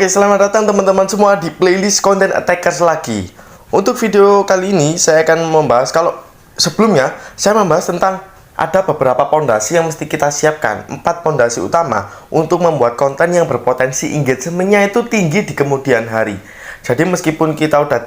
Oke, selamat datang teman-teman semua di playlist Content Attackers lagi. Untuk video kali ini saya akan membahas, kalau sebelumnya saya membahas tentang ada beberapa pondasi yang mesti kita siapkan. 4 pondasi utama untuk membuat konten yang berpotensi engagementnya itu tinggi di kemudian hari. Jadi meskipun kita udah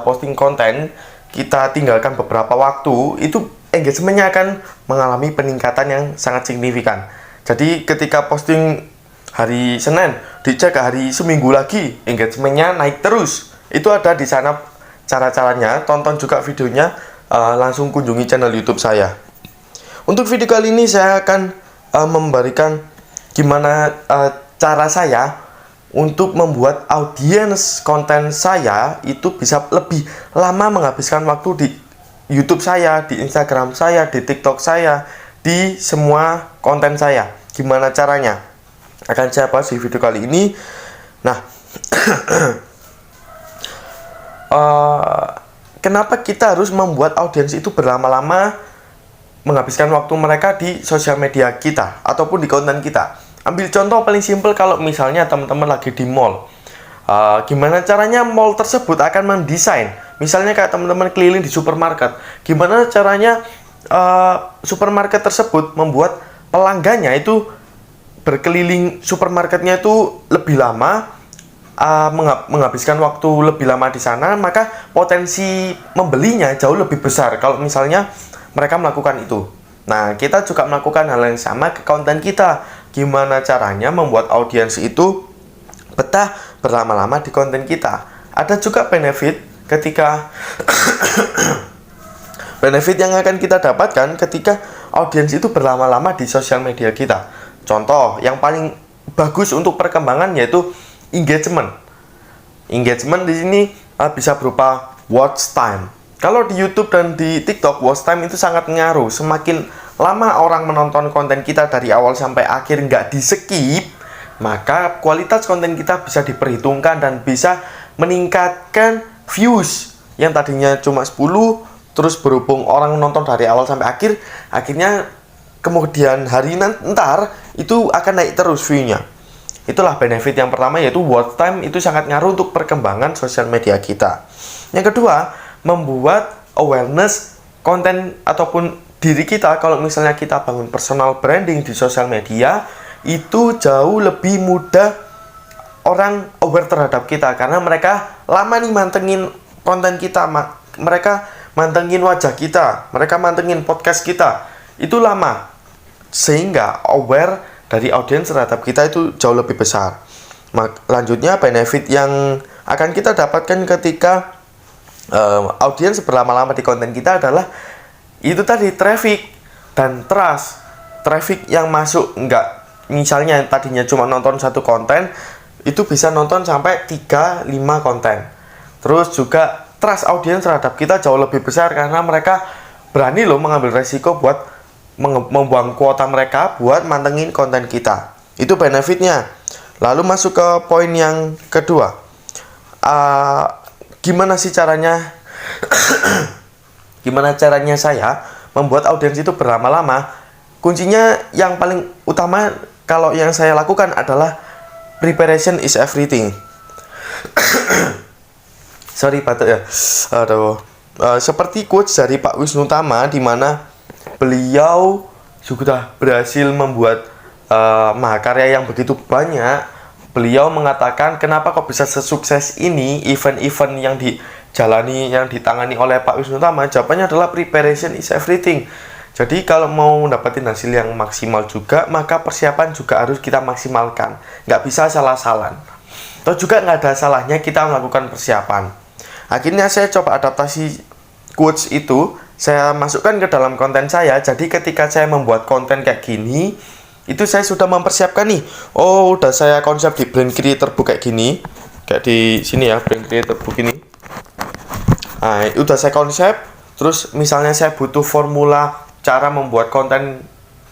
posting konten, kita tinggalkan beberapa waktu, itu engagementnya akan mengalami peningkatan yang sangat signifikan. Jadi ketika posting hari Senin, dicek hari seminggu lagi, engagementnya naik terus. Itu ada di sana cara-caranya. Tonton juga videonya, langsung kunjungi channel YouTube saya. Untuk video kali ini saya akan memberikan gimana cara saya untuk membuat audiens konten saya itu bisa lebih lama menghabiskan waktu di YouTube saya, di Instagram saya, di TikTok saya, di semua konten saya. Gimana caranya? Akan saya bahas di video kali ini. Nah, kenapa kita harus membuat audiens itu berlama-lama menghabiskan waktu mereka di sosial media kita ataupun di konten kita? Ambil contoh paling simpel, kalau misalnya teman-teman lagi di mall, gimana caranya mall tersebut akan mendesain, misalnya kayak teman-teman keliling di supermarket, gimana caranya supermarket tersebut membuat pelanggannya itu berkeliling supermarketnya itu lebih lama, menghabiskan waktu lebih lama di sana, maka potensi membelinya jauh lebih besar kalau misalnya mereka melakukan itu. Nah, kita juga melakukan hal yang sama ke konten kita. Gimana caranya membuat audiens itu betah berlama-lama di konten kita. Ada juga benefit ketika benefit yang akan kita dapatkan ketika audiens itu berlama-lama di sosial media kita. Contoh yang paling bagus untuk perkembangan yaitu engagement. Engagement di sini bisa berupa watch time. Kalau di YouTube dan di TikTok, watch time itu sangat ngaruh. Semakin lama orang menonton konten kita dari awal sampai akhir nggak di-skip, maka kualitas konten kita bisa diperhitungkan dan bisa meningkatkan views yang tadinya cuma 10, terus berhubung orang nonton dari awal sampai akhir, akhirnya kemudian hari ntar itu akan naik terus view-nya. Itulah benefit yang pertama, yaitu watch time itu sangat ngaruh untuk perkembangan sosial media kita. Yang kedua, membuat awareness konten ataupun diri kita. Kalau misalnya kita bangun personal branding di sosial media, itu jauh lebih mudah orang aware terhadap kita, karena mereka lama nih mantengin konten kita, mereka mantengin wajah kita, mereka mantengin podcast kita, itu lama, sehingga aware dari audiens terhadap kita itu jauh lebih besar. Lanjutnya, benefit yang akan kita dapatkan ketika audiens berlama-lama di konten kita adalah itu tadi, traffic dan trust. Traffic yang masuk, enggak, misalnya tadinya cuma nonton satu konten, itu bisa nonton sampai 3-5 konten. Terus juga trust audiens terhadap kita jauh lebih besar, karena mereka berani loh mengambil resiko buat membuang kuota mereka buat mantengin konten kita. Itu benefitnya. Lalu masuk ke poin yang kedua. Gimana sih caranya gimana caranya saya membuat audiens itu berlama-lama? Kuncinya yang paling utama kalau yang saya lakukan adalah preparation is everything. Sorry, batuk ya. Aduh. Seperti quotes dari Pak Wisnu Tama, di mana beliau sudah berhasil membuat mahakarya yang begitu banyak. Beliau mengatakan, kenapa kok bisa sesukses ini event-event yang dijalani, yang ditangani oleh Pak Wisnu Tama? Jawabannya adalah preparation is everything. Jadi kalau mau mendapatkan hasil yang maksimal juga, maka persiapan juga harus kita maksimalkan. Nggak bisa salah-salan. Atau juga nggak ada salahnya kita melakukan persiapan. Akhirnya saya coba adaptasi quotes itu, saya masukkan ke dalam konten saya. Jadi ketika saya membuat konten kayak gini, itu saya sudah mempersiapkan nih. Oh, udah saya konsep di Brand Creator Book kayak gini. Kayak di sini ya, Brand Creator Book ini. Nah, udah saya konsep. Terus misalnya saya butuh formula cara membuat konten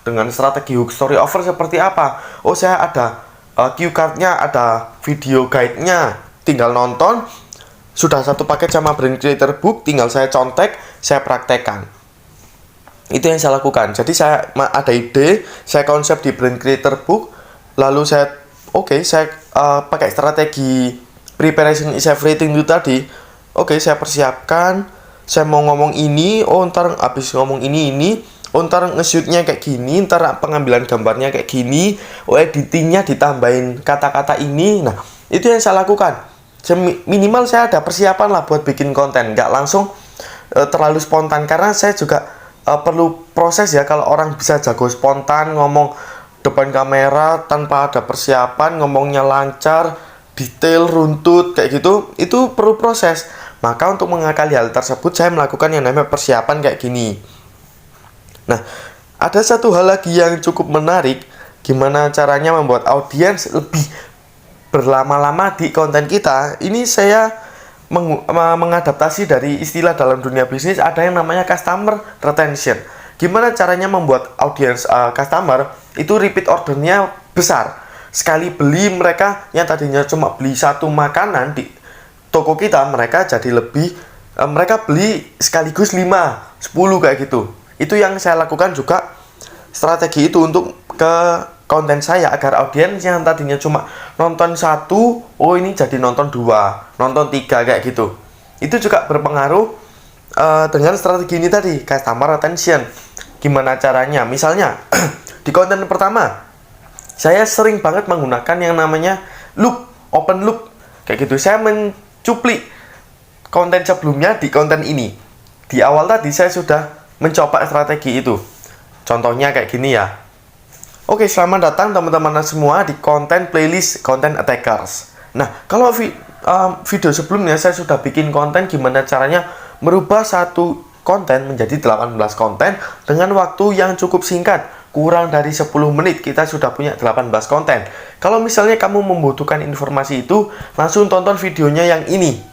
dengan strategi hook story over seperti apa. Oh, saya ada cue card-nya, ada video guide-nya. Tinggal nonton. Sudah satu paket sama Brand Creator Book, tinggal saya contek, saya praktekkan. Itu yang saya lakukan. Jadi saya ada ide, saya konsep di Brand Creator Book, lalu saya Oke, saya pakai strategi preparation is everything itu tadi. Oke, saya persiapkan, saya mau ngomong ini, oh ntar abis ngomong ini, oh ntar nge-shootnya kayak gini, ntar pengambilan gambarnya kayak gini, oh editingnya ditambahin kata-kata ini. Nah, itu yang saya lakukan. Minimal saya ada persiapan lah buat bikin konten, nggak langsung terlalu spontan, karena saya juga perlu proses ya. Kalau orang bisa jago spontan, ngomong depan kamera tanpa ada persiapan, ngomongnya lancar, detail, runtut, kayak gitu, itu perlu proses. Maka untuk mengakali hal tersebut, saya melakukan yang namanya persiapan kayak gini. Nah, ada satu hal lagi yang cukup menarik, gimana caranya membuat audiens lebih berlama-lama di konten kita. Ini saya mengadaptasi dari istilah dalam dunia bisnis, ada yang namanya customer retention. Gimana caranya membuat audiens customer itu repeat ordernya besar. Sekali beli, mereka yang tadinya cuma beli satu makanan di toko kita, mereka jadi lebih, mereka beli sekaligus 5, 10 kayak gitu. Itu yang saya lakukan juga, strategi itu untuk ke konten saya, agar audiens yang tadinya cuma nonton 1, oh ini jadi nonton 2, nonton 3 kayak gitu. Itu juga berpengaruh dengan strategi ini tadi, customer retention. Gimana caranya? Misalnya di konten pertama, saya sering banget menggunakan yang namanya loop, open loop kayak gitu. Saya mencuplik konten sebelumnya di konten ini. Di awal tadi saya sudah mencoba strategi itu. Contohnya kayak gini ya. Oke, selamat datang teman-teman semua di konten playlist Content Attackers. Nah, kalau video sebelumnya saya sudah bikin konten gimana caranya merubah satu konten menjadi 18 konten dengan waktu yang cukup singkat, kurang dari 10 menit kita sudah punya 18 konten. Kalau misalnya kamu membutuhkan informasi itu, langsung tonton videonya yang ini.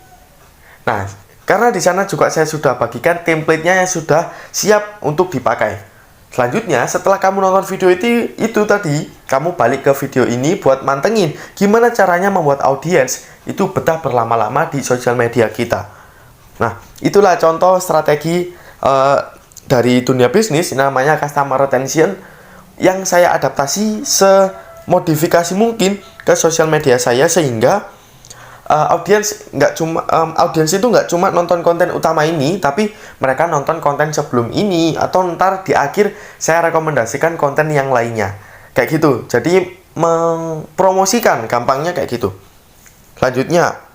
Nah, karena di sana juga saya sudah bagikan template-nya yang sudah siap untuk dipakai. Selanjutnya, setelah kamu nonton video itu tadi, kamu balik ke video ini buat mantengin gimana caranya membuat audiens itu betah berlama-lama di sosial media kita. Nah, itulah contoh strategi dari dunia bisnis, namanya customer retention, yang saya adaptasi semodifikasi mungkin ke sosial media saya, sehingga audiens itu nggak cuma nonton konten utama ini, tapi mereka nonton konten sebelum ini, atau ntar di akhir saya rekomendasikan konten yang lainnya kayak gitu. Jadi mempromosikan, gampangnya kayak gitu. Selanjutnya,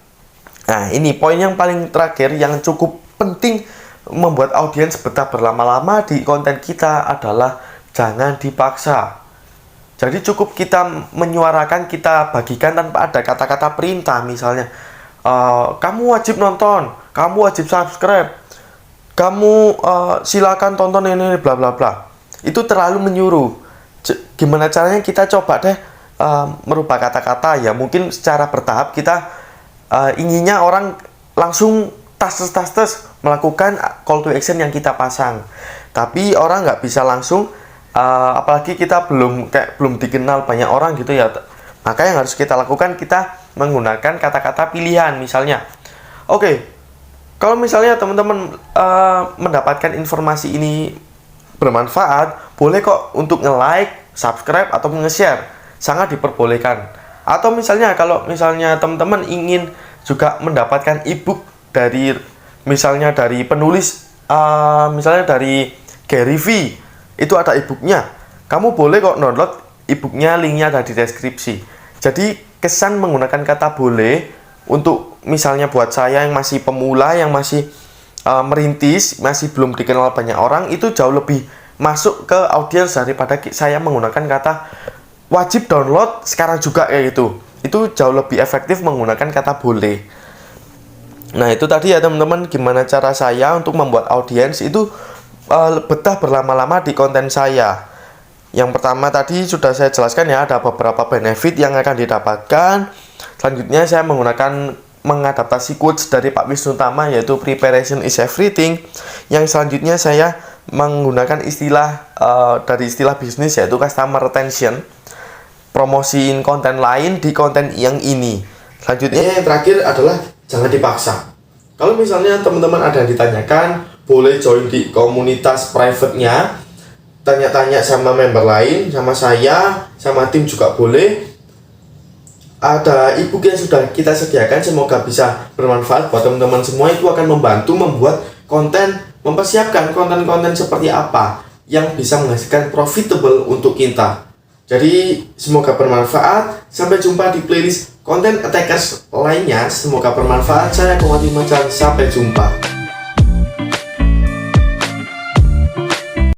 nah ini poin yang paling terakhir yang cukup penting membuat audiens betah berlama-lama di konten kita adalah jangan dipaksa. Jadi cukup kita menyuarakan, kita bagikan tanpa ada kata-kata perintah. Misalnya, kamu wajib nonton, kamu wajib subscribe, kamu silakan tonton ini, bla bla bla. Itu terlalu menyuruh. Gimana caranya kita coba deh merubah kata-kata ya. Mungkin secara bertahap kita inginnya orang langsung tas melakukan call to action yang kita pasang. Tapi orang nggak bisa langsung, apalagi kita belum dikenal banyak orang gitu ya. Maka yang harus kita lakukan, kita menggunakan kata-kata pilihan. Misalnya, oke, kalau misalnya teman-teman mendapatkan informasi ini bermanfaat, boleh kok untuk nge-like, subscribe, atau nge-share. Sangat diperbolehkan. Atau misalnya kalau misalnya teman-teman ingin juga mendapatkan ebook dari misalnya dari penulis, misalnya dari Gary V, itu ada ebooknya. Kamu boleh kok download ebooknya, linknya ada di deskripsi. Jadi kesan menggunakan kata boleh untuk misalnya buat saya yang masih pemula, yang masih merintis, masih belum dikenal banyak orang, itu jauh lebih masuk ke audiens daripada saya menggunakan kata wajib download sekarang juga kayak gitu. Itu jauh lebih efektif menggunakan kata boleh. Nah, itu tadi ya teman-teman, gimana cara saya untuk membuat audiens itu betah berlama-lama di konten saya. Yang pertama tadi sudah saya jelaskan ya, ada beberapa benefit yang akan didapatkan. Selanjutnya saya mengadaptasi quotes dari Pak Wisnu Tama, yaitu preparation is everything. Yang selanjutnya saya menggunakan istilah dari istilah bisnis, yaitu customer retention. Promosiin konten lain di konten yang ini. Selanjutnya yang terakhir adalah jangan dipaksa. Kalau misalnya teman-teman ada yang ditanyakan, boleh join di komunitas private-nya, tanya-tanya sama member lain, sama saya, sama tim juga boleh. ada ebook yang sudah kita sediakan, semoga bisa bermanfaat buat teman-teman semua. Itu akan membantu membuat konten, mempersiapkan konten-konten seperti apa yang bisa menghasilkan profitable untuk kita. Jadi semoga bermanfaat. Sampai jumpa di playlist konten attackers lainnya. Semoga bermanfaat. Saya Komati Macan. Sampai jumpa.